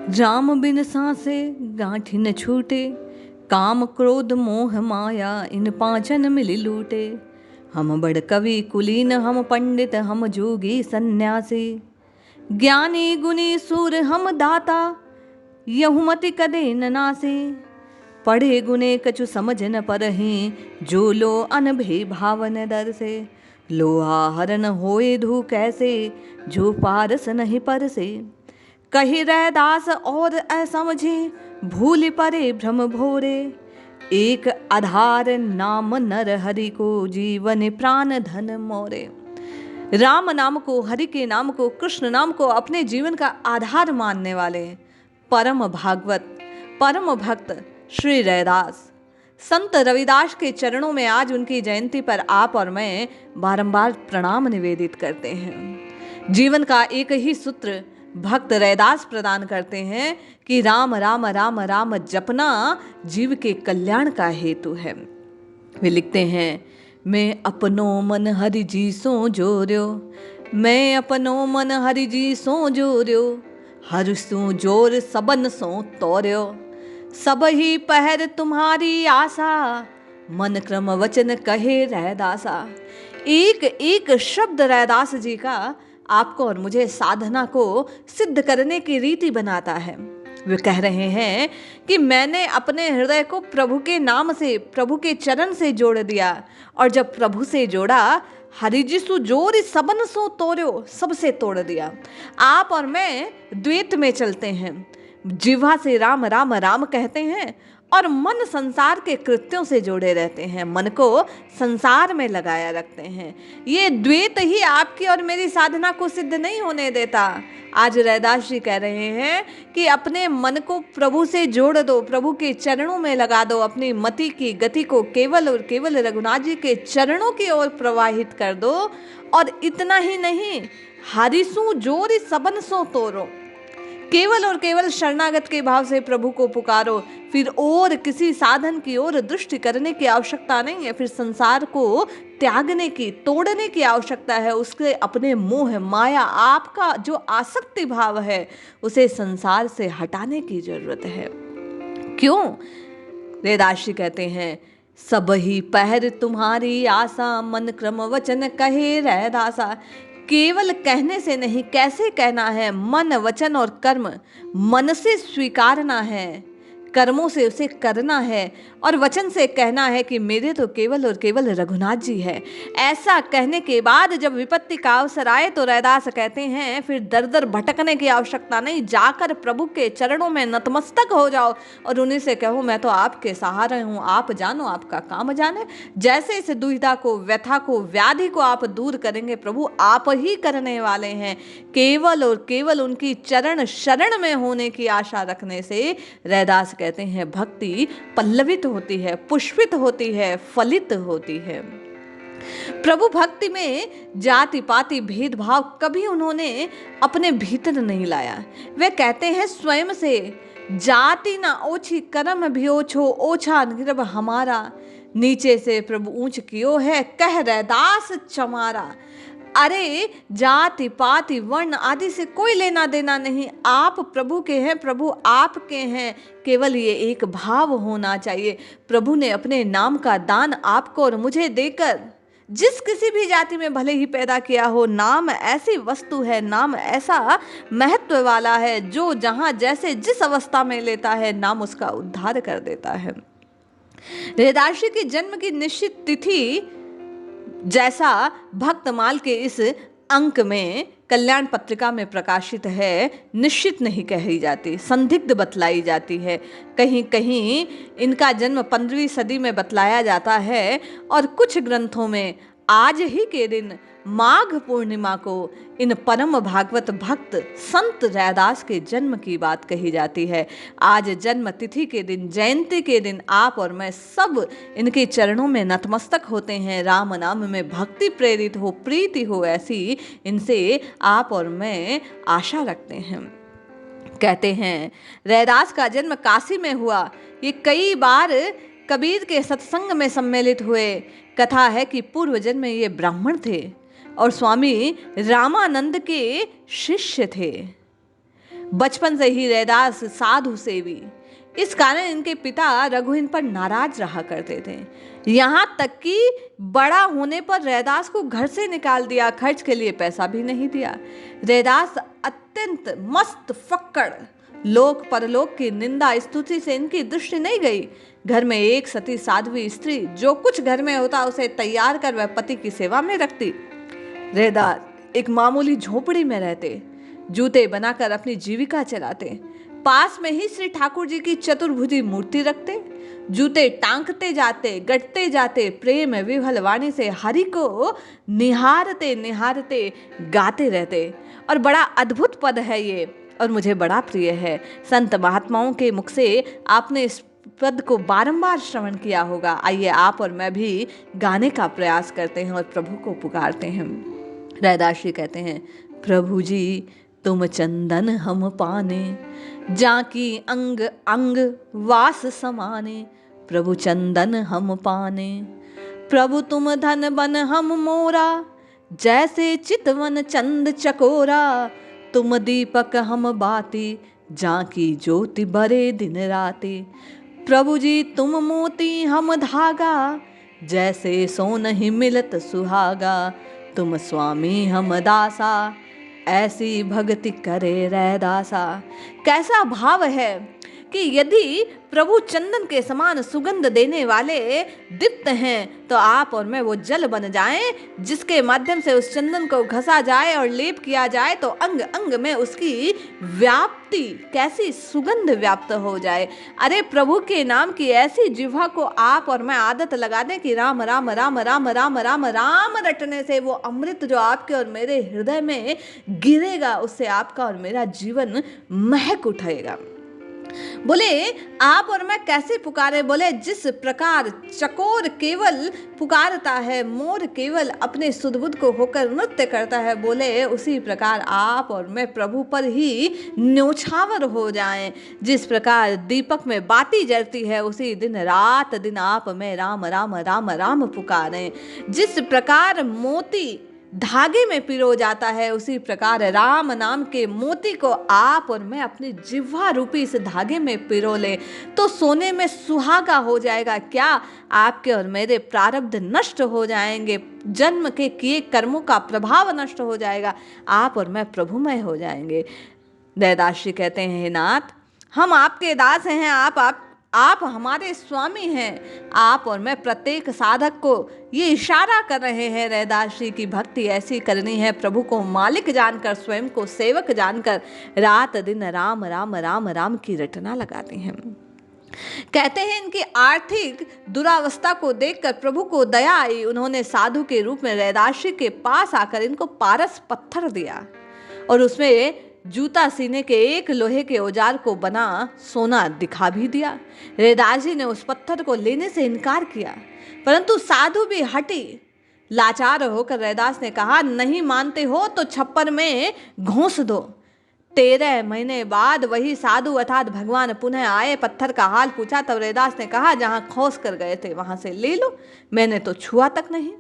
राम बिन सांसे गांठी न छूटे, काम क्रोध मोह माया इन पांचन मिल लूटे। हम बड़ कवि कुलीन हम पंडित हम जोगी सन्यासी, ज्ञानी गुणी सूर हम दाता, यहुमति कदे न नासे। पढ़े गुने कछु समझ न परहीं, जो लो अनभे भावन दर से। लोहा हरन होए धू कैसे, जो पारस नहीं परसे। कही रैदास और असमझे, भूल परे भ्रम भोरे। एक आधार नाम नर हरि को, जीवन प्राण धन मोरे। राम नाम को, हरि के नाम को, कृष्ण नाम को अपने जीवन का आधार मानने वाले परम भागवत परम भक्त श्री रैदास संत रविदास के चरणों में आज उनकी जयंती पर आप और मैं बारंबार प्रणाम निवेदित करते हैं। जीवन का एक ही सूत्र भक्त रैदास प्रदान करते हैं कि राम राम राम राम जपना जीव के कल्याण का हेतु है। वे लिखते हैं, मैं अपनो मन हरि जी सो जोर्यो, मैं अपनो मन हरि जी सो जोर्यो। हर सो जोर सबन सो तोर्यो, सब ही पहर तुम्हारी आशा, मन क्रम वचन कहे रैदासा। एक एक शब्द रैदास जी का आपको और मुझे साधना को सिद्ध करने की रीति बनाता है। वे कह रहे हैं कि मैंने अपने हृदय को प्रभु के नाम से, प्रभु के चरण से जोड़ दिया, और जब प्रभु से जोड़ा, हरिजिसु जोर सबन सो तोर्यो, सबसे तोड़ दिया। आप और मैं द्वैत में चलते हैं, जिह्वा से राम राम राम कहते हैं और मन संसार के कृत्यों से जोड़े रहते हैं, मन को संसार में लगाया रखते हैं। ये द्वैत ही आपकी और मेरी साधना को सिद्ध नहीं होने देता। आज रैदास जी कह रहे हैं कि अपने मन को प्रभु से जोड़ दो, प्रभु के चरणों में लगा दो, अपनी मति की गति को केवल और केवल रघुनाथ जी के चरणों की ओर प्रवाहित कर दो। और इतना ही नहीं, हरिसु जोर सबन सो तोरो, केवल और केवल शरणागत के भाव से प्रभु को पुकारो। फिर और किसी साधन की ओर दृष्टि करने की आवश्यकता नहीं है, फिर संसार को त्यागने की, तोड़ने की आवश्यकता है। उसके अपने मोह माया, आपका जो आसक्ति भाव है, उसे संसार से हटाने की जरूरत है। क्यों? रैदास जी कहते हैं, सब ही पहर तुम्हारी आशा, मन क्रम वचन कहे रैदासा। केवल कहने से नहीं, कैसे कहना है? मन वचन और कर्म, मन से स्वीकारना है, कर्मों से उसे करना है, और वचन से कहना है कि मेरे तो केवल और केवल रघुनाथ जी है। ऐसा कहने के बाद जब विपत्ति का अवसर आए तो रैदास कहते हैं, फिर दर दर भटकने की आवश्यकता नहीं, जाकर प्रभु के चरणों में नतमस्तक हो जाओ और उन्हीं से कहो, मैं तो आपके सहारे हूँ, आप जानो, आपका काम जाने। जैसे इस दुविधा को, व्यथा को, व्याधि को आप दूर करेंगे, प्रभु आप ही करने वाले हैं। केवल और केवल उनकी चरण शरण में होने की आशा रखने से रैदास कहते हैं, भक्ति पल्लवित होती है, पुष्पित होती है, फलित होती है। प्रभु भक्ति में जाति पाति भेदभाव कभी उन्होंने अपने भीतर नहीं लाया। वे कहते हैं स्वयं से, जाति ना ओछी कर्म भी ओछो, ओछा गिरब हमारा। नीचे से प्रभु ऊंच कियो है, कह रैदास चमारा। अरे जाति पाति वर्ण आदि से कोई लेना देना नहीं, आप प्रभु के हैं, प्रभु आपके हैं। केवल ये एक भाव होना चाहिए। प्रभु ने अपने नाम का दान आपको और मुझे देकर, जिस किसी भी जाति में भले ही पैदा किया हो, नाम ऐसी वस्तु है, नाम ऐसा महत्व वाला है, जो जहाँ जैसे जिस अवस्था में लेता है, नाम उसका उद्धार कर देता है। रैदास जी के जन्म की निश्चित तिथि जैसा भक्तमाल के इस अंक में, कल्याण पत्रिका में प्रकाशित है, निश्चित नहीं कही जाती, संदिग्ध बतलाई जाती है। कहीं कहीं इनका जन्म 15वीं सदी में बतलाया जाता है, और कुछ ग्रंथों में आज ही के दिन माघ पूर्णिमा को इन परम भागवत भक्त संत रैदास के जन्म की बात कही जाती है। आज जन्म तिथि के दिन, जयंती के दिन आप और मैं सब इनके चरणों में नतमस्तक होते हैं। राम नाम में भक्ति प्रेरित हो, प्रीति हो, ऐसी इनसे आप और मैं आशा रखते हैं। कहते हैं, रैदास का जन्म काशी में हुआ। ये कई बार कबीर के सत्संग में सम्मिलित हुए। कथा है कि पूर्व जन्म में ये ब्राह्मण थे और स्वामी रामानंद के शिष्य थे। बचपन से ही रैदास साधु सेवी, इस कारण इनके पिता रघु इन पर नाराज रहा करते थे। यहाँ तक कि बड़ा होने पर रैदास को घर से निकाल दिया, खर्च के लिए पैसा भी नहीं दिया। रैदास अत्यंत मस्त फक्कड़, लोक परलोक की निंदा स्तुति से इनकी दृष्टि नहीं गई। घर में एक सती साध्वी स्त्री जो कुछ घर में होता उसे तैयार कर वह पति की सेवा में रखती। रैदास एक मामूली झोपड़ी में रहते, जूते बनाकर अपनी जीविका चलाते। पास में ही श्री ठाकुर जी की चतुर्भुजी मूर्ति रखते, जूते टांगते जाते, गटते जाते, प्रेम विभल वाणी से हरि को निहारते निहारते गाते रहते। और बड़ा अद्भुत पद है ये, और मुझे बड़ा प्रिय है। संत महात्माओं के मुख से आपने इस पद को बारंबार श्रवण किया होगा। आइए आप और मैं भी गाने का प्रयास करते हैं और प्रभु को पुकारते हैं। रैदास जी कहते हैं, प्रभु जी तुम चंदन हम पाने, जाकी अंग अंग वास समाने। प्रभु चंदन हम पाने, प्रभु तुम धन बन हम मोरा, जैसे चितवन चंद चकोरा। तुम दीपक हम बाती, जाकी ज्योति बरे दिन राते। प्रभु जी तुम मोती हम धागा, जैसे सोनहि मिलत सुहागा। तुम स्वामी हम दासा, ऐसी भक्ति करे रैदासा। कैसा भाव है कि यदि प्रभु चंदन के समान सुगंध देने वाले दीप्त हैं तो आप और मैं वो जल बन जाएं, जिसके माध्यम से उस चंदन को घसा जाए और लेप किया जाए तो अंग अंग में उसकी व्याप्ति, कैसी सुगंध व्याप्त हो जाए। अरे प्रभु के नाम की ऐसी जिह्वा को आप और मैं आदत लगा दें कि राम राम राम राम राम राम राम रटने से वो अमृत जो आपके और मेरे हृदय में गिरेगा, उससे आपका और मेरा जीवन महक उठेगा। बोले आप और मैं कैसे पुकारे? बोले जिस प्रकार चकोर केवल पुकारता है, मोर केवल अपने सुध-बुध को होकर नृत्य करता है, बोले उसी प्रकार आप और मैं प्रभु पर ही न्योछावर हो जाएं। जिस प्रकार दीपक में बाती जलती है, उसी दिन रात दिन आप में राम राम राम राम पुकारें। जिस प्रकार मोती धागे में पिरो जाता है, उसी प्रकार राम नाम के मोती को आप और मैं अपनी जिह्वा रूपी इस धागे में पिरो ले तो सोने में सुहागा हो जाएगा। क्या आपके और मेरे प्रारब्ध नष्ट हो जाएंगे, जन्म के किए कर्मों का प्रभाव नष्ट हो जाएगा, आप और मैं प्रभुमय हो जाएंगे। रैदास जी कहते हैं, हे नाथ हम आपके दास हैं, आप हमारे स्वामी हैं। आप और मैं प्रत्येक साधक को ये इशारा कर रहे हैं, रैदास जी की भक्ति ऐसी करनी है, प्रभु को मालिक जानकर, स्वयं को सेवक जानकर रात दिन राम राम राम राम की रटना लगाते हैं। कहते हैं इनकी आर्थिक दुरावस्था को देखकर प्रभु को दया आई। उन्होंने साधु के रूप में रैदास जी के पास आकर इनको पारस पत्थर दिया और उसमें जूता सीने के एक लोहे के औजार को बना सोना दिखा भी दिया। रैदास जी ने उस पत्थर को लेने से इनकार किया, परंतु साधु भी हटी। लाचार होकर रैदास ने कहा, नहीं मानते हो तो छप्पर में घोंस दो। 13 महीने बाद वही साधु अर्थात भगवान पुनः आए, पत्थर का हाल पूछा, तब रैदास ने कहा, जहां खोस कर गए थे वहां से ले लो, मैंने तो छुआ तक नहीं।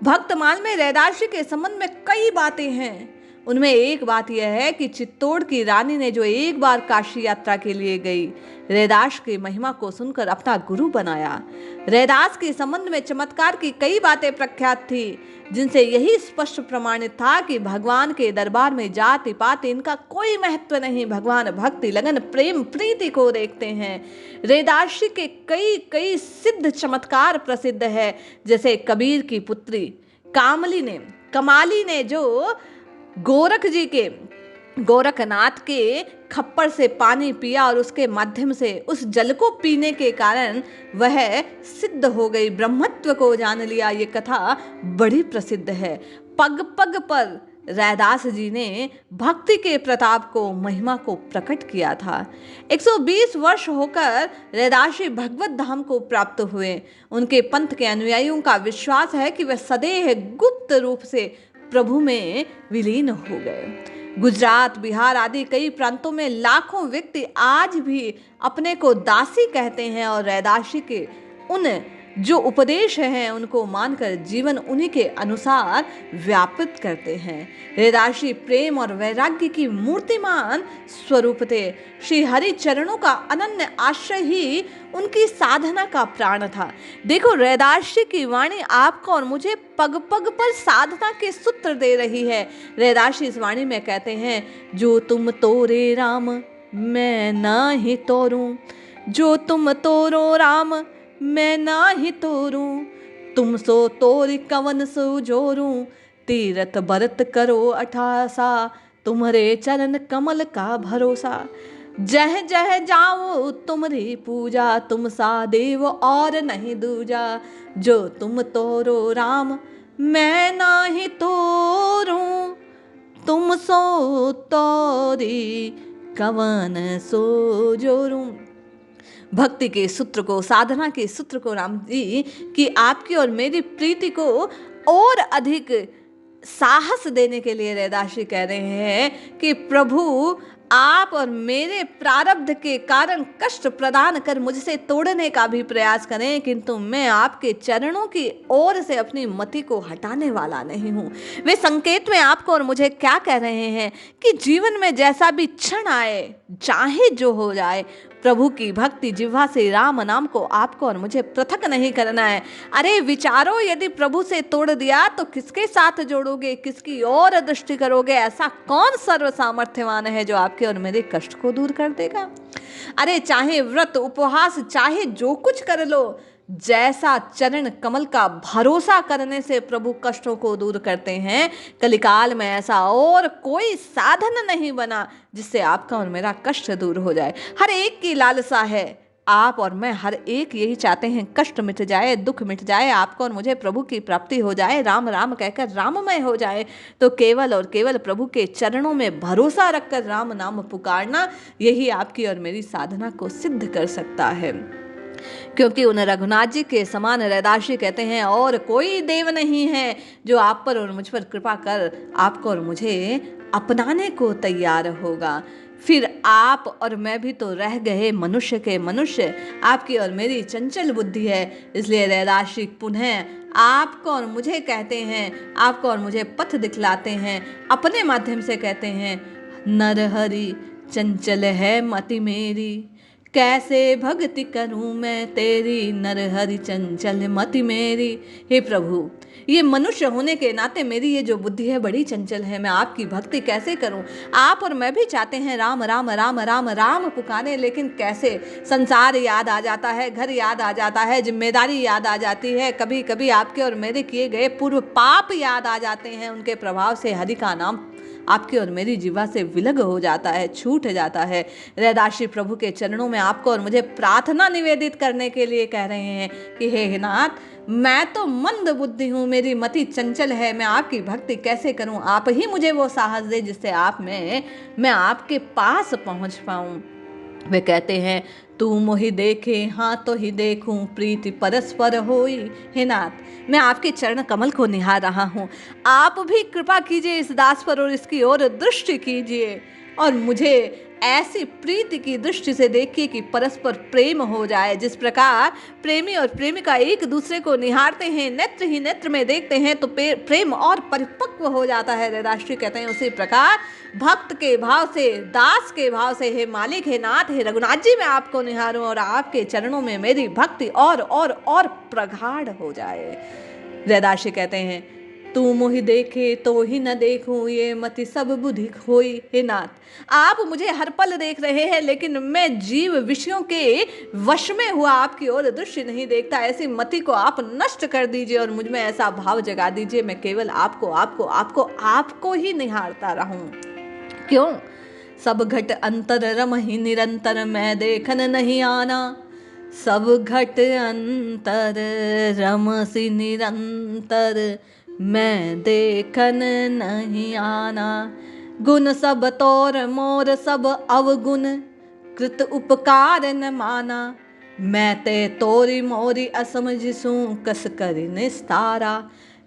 भक्तमाल में रैदास जी के संबंध में कई बातें हैं। उनमें एक बात यह है कि चित्तौड़ की रानी ने जो एक बार काशी यात्रा के लिए गई, रैदास की महिमा को सुनकर अपना गुरु बनाया। रैदास के संबंध में चमत्कार की कई बातें प्रख्यात थी, जिनसे यही स्पष्ट प्रमाणित था कि भगवान के दरबार में जाति पाति इनका कोई महत्व नहीं, भगवान भक्ति लगन प्रेम प्रीति को देखते हैं। रैदास जी के कई सिद्ध चमत्कार प्रसिद्ध है, जैसे कबीर की पुत्री कमाली ने जो गोरखनाथ के खप्पर से पानी पिया और उसके माध्यम से उस जल को पीने के कारण वह सिद्ध हो गई, ब्रह्मत्व को जान लिया। ये कथा बड़ी प्रसिद्ध है। पग पग पर रैदास जी ने भक्ति के प्रताप को, महिमा को प्रकट किया था। 120 वर्ष होकर रैदास जी भगवत धाम को प्राप्त हुए। उनके पंथ के अनुयायियों का विश्वास है कि वह सदैव गुप्त रूप से प्रभु में विलीन हो गए। गुजरात, बिहार आदि कई प्रांतों में लाखों व्यक्ति आज भी अपने को दासी कहते हैं और रैदास जी के उन जो उपदेश हैं उनको मानकर जीवन उन्हीं के अनुसार व्यापित करते हैं। हृदयाशी प्रेम और वैराग्य की मूर्तिमान स्वरूप थे। श्री हरि चरणों का अनन्य आश्रय ही उनकी साधना का प्राण था। देखो, रैदाशी की वाणी आपको और मुझे पग पग पर साधना के सूत्र दे रही है। रैदाशी इस वाणी में कहते हैं, जो तुम तोरे राम मैं ना ही तोरूं, जो तुम तोरो राम मैं ना ही तोरूं, तुम सो तोरी कवन सो जोरूं, तीरथ बरत करो अठासा, तुम्हारे चरण कमल का भरोसा। जह जह जाओ तुम्हारी पूजा, तुम सा देव और नहीं दूजा, जो तुम तोरो राम मैं ना ही तोरूं, तुम सो तोरी कवन सो जोरूं। भक्ति के सूत्र को, साधना के सूत्र को राम जी की आपकी और मेरी प्रीति को और अधिक साहस देने के लिए रैदाशी कह रहे हैं कि प्रभु आप और मेरे प्रारब्ध के कारण कष्ट प्रदान कर मुझसे तोड़ने का भी प्रयास करें, किंतु मैं आपके चरणों की ओर से अपनी मति को हटाने वाला नहीं हूँ। वे संकेत में आपको और मुझे क्या कह रहे हैं कि जीवन में जैसा भी क्षण आए, चाहे जो हो जाए, प्रभु की भक्ति जिह्वा से राम नाम को आपको और मुझे पृथक नहीं करना है। अरे विचारो, यदि प्रभु से तोड़ दिया तो किसके साथ जोड़ोगे, किसकी ओर दृष्टि करोगे? ऐसा कौन सर्व सामर्थ्यवान है जो आपके और मेरे कष्ट को दूर कर देगा? अरे चाहे व्रत उपवास, चाहे जो कुछ कर लो, जैसा चरण कमल का भरोसा करने से प्रभु कष्टों को दूर करते हैं, कलिकाल में ऐसा और कोई साधन नहीं बना जिससे आपका और मेरा कष्ट दूर हो जाए। हर एक की लालसा है, आप और मैं हर एक यही चाहते हैं, कष्ट मिट जाए, दुख मिट जाए, आपको और मुझे प्रभु की प्राप्ति हो जाए, राम राम कहकर राममय हो जाए। तो केवल और केवल प्रभु के चरणों में भरोसा रखकर राम नाम पुकारना, यही आपकी और मेरी साधना को सिद्ध कर सकता है। क्योंकि उन रघुनाथ जी के समान रैदाशी कहते हैं, और कोई देव नहीं है जो आप पर और मुझ पर कृपा कर आपको और मुझे अपनाने को तैयार होगा। फिर आप और मैं भी तो रह गए मनुष्य के मनुष्य, आपकी और मेरी चंचल बुद्धि है। इसलिए रैदाशी पुनः आपको और मुझे कहते हैं, आपको और मुझे पथ दिखलाते हैं, अपने माध्यम से कहते हैं, नरहरि चंचल है मति मेरी, कैसे भक्ति करूं मैं तेरी, नरहरि चंचल मति मेरी। हे प्रभु, ये मनुष्य होने के नाते मेरी ये जो बुद्धि है बड़ी चंचल है, मैं आपकी भक्ति कैसे करूं? आप और मैं भी चाहते हैं राम राम राम राम राम पुकारे, लेकिन कैसे? संसार याद आ जाता है, घर याद आ जाता है, जिम्मेदारी याद आ जाती है, कभी कभी आपके और मेरे किए गए पूर्व पाप याद आ जाते हैं। उनके प्रभाव से हरि का नाम आपकी और मेरी जीवा से विलग हो जाता है, छूट जाता है। रैदाशी प्रभु के चरणों में आपको और मुझे प्रार्थना निवेदित करने के लिए कह रहे हैं कि हे नाथ, मैं तो मंद बुद्धि हूँ, मेरी मति चंचल है, मैं आपकी भक्ति कैसे करूँ? आप ही मुझे वो साहस दे जिससे मैं आपके पास पहुँच पाऊँ। वे कहते हैं, तू मोहि देखे हाँ तो ही देखूं, प्रीति परस्पर होई। हे नाथ, मैं आपके चरण कमल को निहार रहा हूँ, आप भी कृपा कीजिए इस दास पर और इसकी ओर दृष्टि कीजिए, और मुझे ऐसी प्रीति की दृष्टि से देखिए कि परस्पर प्रेम हो जाए। जिस प्रकार प्रेमी और प्रेमिका एक दूसरे को निहारते हैं, नेत्र ही नेत्र में देखते हैं, तो प्रेम और परिपक्व हो जाता है। रैदाशी कहते हैं, उसी प्रकार भक्त के भाव से, दास के भाव से, हे मालिक, हे नाथ, हे रघुनाथ जी, मैं आपको निहारूं और आपके चरणों में मेरी भक्ति और प्रगाढ़ हो जाए। रैदाशी कहते हैं, तू मोहि देखे तो ही न देखूं, ये मति सब बुद्धि खोई। हे नाथ, आप मुझे हर पल देख रहे हैं, लेकिन मैं जीव विषयों के वश में हुआ आपकी ओर दृष्टि नहीं देखता। ऐसी मति को आप नष्ट कर दीजिए और मुझ में ऐसा भाव जगा दीजिए, मैं केवल आपको ही निहारता रहूं। क्यों? सब घट अंतर रम ही निरंतर, मैं देखन नहीं आना। सब घट अंतर रम सी निरंतर, मैं देखन नहीं आना। गुण सब तोर मोर सब अवगुण, कृत उपकार न माना। मैं ते तोरी मोरी असमझिसूं, कस कर निस्तारा।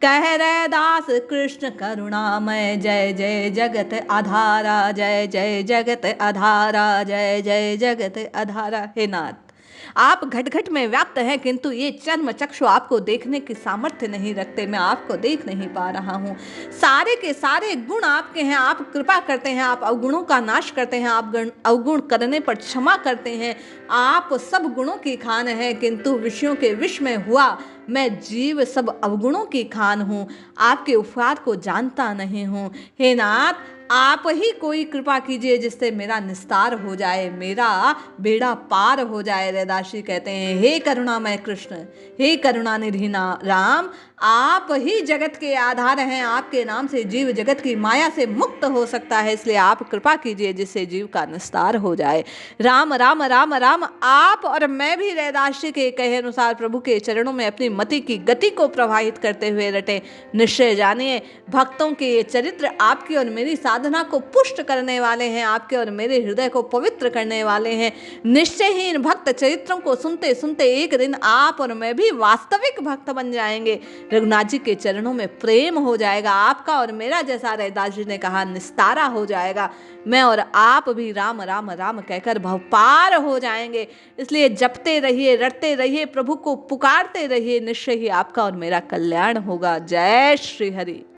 कह रैदास कृष्ण करुणामय, जय जय जगत आधारा, जय जय जगत आधारा, जय जय जगत आधारा। हे नाथ, आप घट घट में व्याप्त हैं, किंतु ये चर्म चक्षु आपको देखने की सामर्थ्य नहीं रखते। मैं आपको देख नहीं पा रहा हूँ। सारे के सारे गुण आपके हैं, आप कृपा करते हैं, आप अवगुणों का नाश करते हैं, आप अवगुण करने पर क्षमा करते हैं। आप सब गुणों की खान हैं, किंतु विषयों के विष में हुआ मैं जीव सब अवगुणों की खान हूँ। आपके उपकार को जानता नहीं हूँ। हे नाथ, आप ही कोई कृपा कीजिए जिससे मेरा निस्तार हो जाए, मेरा बेड़ा पार हो जाए। रैदासी कहते हैं, हे करुणामय कृष्ण, हे करुणानिधि राम, आप ही जगत के आधार हैं। आपके नाम से जीव जगत की माया से मुक्त हो सकता है, इसलिए आप कृपा कीजिए जिससे जीव का निस्तार हो जाए। राम राम राम राम। आप और मैं भी रैदासी के कहे अनुसार प्रभु के चरणों में अपनी मति की गति को प्रवाहित करते हुए रटे। निश्चय जानिए, भक्तों के ये चरित्र आपकी और मेरी साधना को पुष्ट करने वाले हैं, आपके और मेरे हृदय को पवित्र करने वाले हैं। निश्चय ही इन भक्त चरित्रों को सुनते सुनते एक दिन आप और मैं भी वास्तविक भक्त बन जाएंगे। रघुनाथ जी के चरणों में प्रेम हो जाएगा, आपका और मेरा, जैसा रैदास जी ने कहा, निस्तारा हो जाएगा। मैं और आप भी राम राम राम कहकर भवपार हो जाएंगे। इसलिए जपते रहिए, रटते रहिए, प्रभु को पुकारते रहिए, निश्चय ही आपका और मेरा कल्याण होगा। जय श्री हरि।